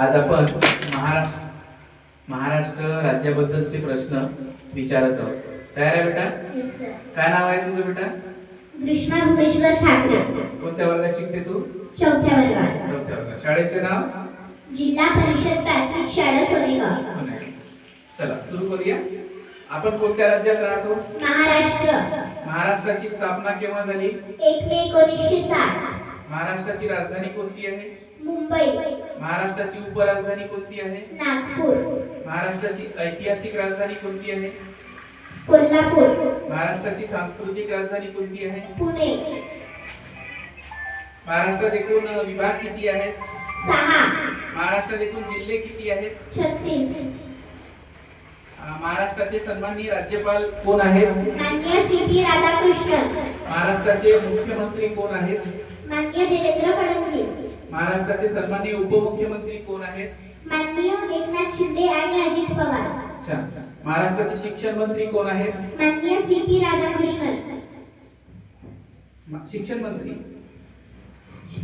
आज आपण महाराष्ट्र राज्याबद्दलचे प्रश्न विचारत आहोत. तयार आहे बेटा? Yes sir. काय नाव आहे तुझं बेटा? ग्रीष्मा भुवनेश्वर ठाकरे. कोणत्या वर्गात शिकते तू? चौथ्या वर्गात. चौथ्या वर्गात. शाळेचे नाव? जिल्हा परिषद प्राथमिक शाळा सोनेगाव. सोनेगाव. चला सुरू करूया. आपण कोणत्या राज्यात राहतो? महाराष्ट्र. महाराष्ट्राची स्थापना केव्हा झाली? 1 मे 1960. महाराष्ट्राची राजधानी कोणती आहे? मुंबई. महाराष्ट्राची उपराजधानी कोणती आहे? नागपूर. महाराष्ट्राची ऐतिहासिक राजधानी कोणती आहे? कोल्हापूर. महाराष्ट्राची सांस्कृतिक राजधानी कोणती आहे? पुणे. महाराष्ट्रात एकूण विभाग किती आहेत? 6. महाराष्ट्रात एकूण जिल्हे किती आहेत? 36. महाराष्ट्राचे सन्माननीय राज्यपाल कोण आहेत? माननीय सी.पी. राधाकृष्णन. महाराष्ट्राचे मुख्यमंत्री कोण आहेत? माननीय देवेंद्र फडणवीस. महाराष्ट्राचे सन्माननीय उपमुख्यमंत्री कोण आहेत? माननीय एकनाथ शिंदे आणि अजित पवार. अच्छा. महाराष्ट्राचे शिक्षण मंत्री कोण आहेत? माननीय सी.पी. राधाकृष्णन. शिक्षण मंत्री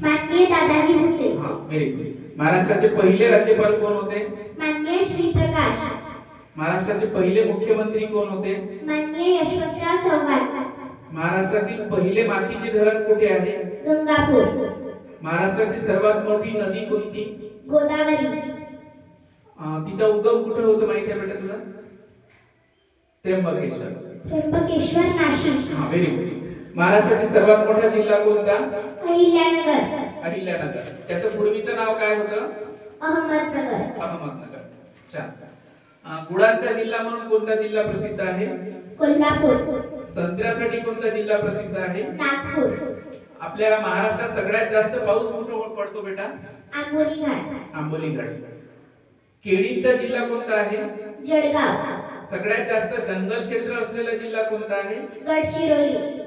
माननीय दादाजी भुसे. हा, व्हेरी गुड. महाराष्ट्राचे पहिले राज्यपाल कोण होते? माननीय श्रीप्रकाश. महाराष्ट्राचे पहिले मुख्यमंत्री कोण होते? माननीय यशवंतराव चव्हाण. महाराष्ट्रातील पहिले मातीचे धरण कुठे आहे? गंगापूर. महाराष्ट्रातील सर्वात मोठी नदी कोणती? गोदावरी. तिचा उगम कुठे होतो माहिती आहे बेटा तुला? त्र्यंबकेश्वर. त्र्यंबकेश्वर नाशिक. हा, व्हेरी गुड. महाराष्ट्रातील सर्वात मोठा जिल्हा कोणता? अहिल्यानगर. अहिल्यानगर. त्याचं पूर्वीचं नाव काय होतं? अहमदनगर. अहमदनगर. छान. गुळांचा जिल्हा म्हणून कोणता जिल्हा प्रसिद्ध आहे? कोल्हापूर. संत्र्यासाठी कोणता जिल्हा प्रसिद्ध आहे? नागपूर. आपल्या महाराष्ट्रात सगळ्यात जास्त पाऊस कुठे पडतो बेटा? आंबोली घाट. आंबोली घाट. केळीचा जिल्हा कोणता आहे? जळगाव. सगळ्यात जास्त जंगल क्षेत्र असलेला जिल्हा कोणता आहे? गडचिरोली.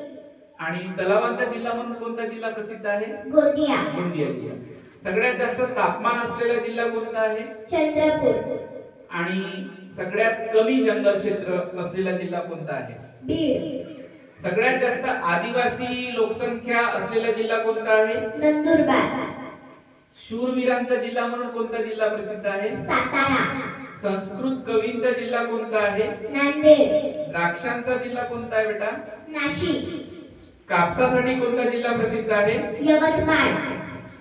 आणि तलावांचा जिल्हा म्हणून कोणता जिल्हा प्रसिद्ध आहे? गोंदिया. गोंदिया जिल्हा. सगळ्यात जास्त तापमान असलेला जिल्हा कोणता आहे? चंद्रपूर. आणि सगळ्यात कमी जंगल क्षेत्र असलेला जिल्हा कोणता आहे? बीड. सगळ्यात जास्त आदिवासी लोकसंख्या असलेला जिल्हा कोणता आहे? नंदुरबार. शूरवीरांचा जिल्हा म्हणून कोणता जिल्हा प्रसिद्ध आहे? सातारा. संस्कृत कवींचा जिल्हा कोणता आहे? नांदेड. द्राक्षांचा जिल्हा कोणता आहे बेटा? नाशिक. कापसासाठी कोणता जिल्हा प्रसिद्ध आहे? यवतमाळ.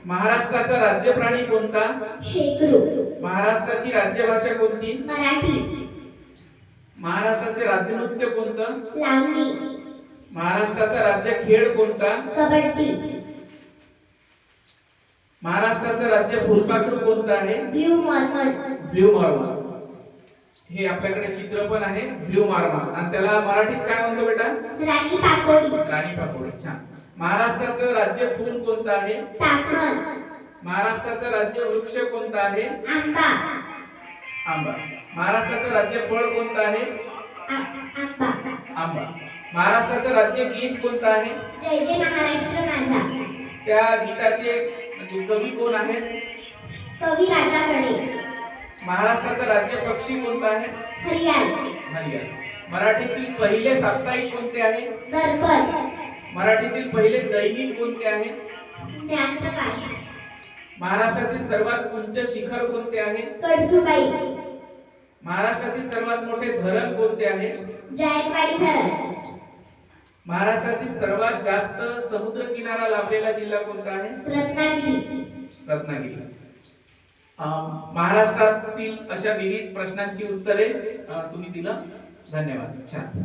महाराष्ट्राचा राज्य प्राणी कोणता? शेकरू. महाराष्ट्राची राज्यभाषा कोणती? मराठी. महाराष्ट्राचे राज्य नृत्य कोणतं? लावणी. महाराष्ट्राचा राज्य खेळ कोणता? कबड्डी. महाराष्ट्राचं राज्य फुलपाखरू कोणतं आहे? Blue Mormon. ब्ल्यू मार्मॉन. हे आपल्याकडे चित्र पण आहे ब्ल्यू मार्मॉन. आणि त्याला मराठीत काय म्हणतो बेटा? राणी पाकोडी. राणी पाकोडी. छान. महाराष्ट्राचं राज्य फूल कोणतं आहे? तापमान. महाराष्ट्राचं राज्य वृक्ष कोणता आहे? आंबा. आंबा. महाराष्ट्राचं राज्य फळ कोणतं आहे? आंबा. आंबा. महाराष्ट्राचं राज्य गीत कोणतं आहे? जय जय महाराष्ट्र माझा. त्या गीताचे म्हणजे कवी कोण आहेत? कवी राजा कडे. महाराष्ट्राचं राज्य पक्षी कोणता आहे? हरियाल. हरियाल. मराठीतील पहिले साप्ताहिक कोणते आहे? दर्पण. मराठीतील पहिले दैनिक कोणते आहे? ज्ञानप्रकाश. महाराष्ट्रातील सर्वात उंच शिखर कोणते आहे? कळसुबाई. महाराष्ट्रातील सर्वात मोठे धरण कोणते आहे? जायकवाडी धरण. महाराष्ट्रातील सर्वात जास्त समुद्र किनारा लाभलेला जिल्हा कोणता आहे? रत्नागिरी. रत्नागिरी. महाराष्ट्रातील अशा विविध प्रश्नांची उत्तरे तुम्ही दिलं. धन्यवाद. छान.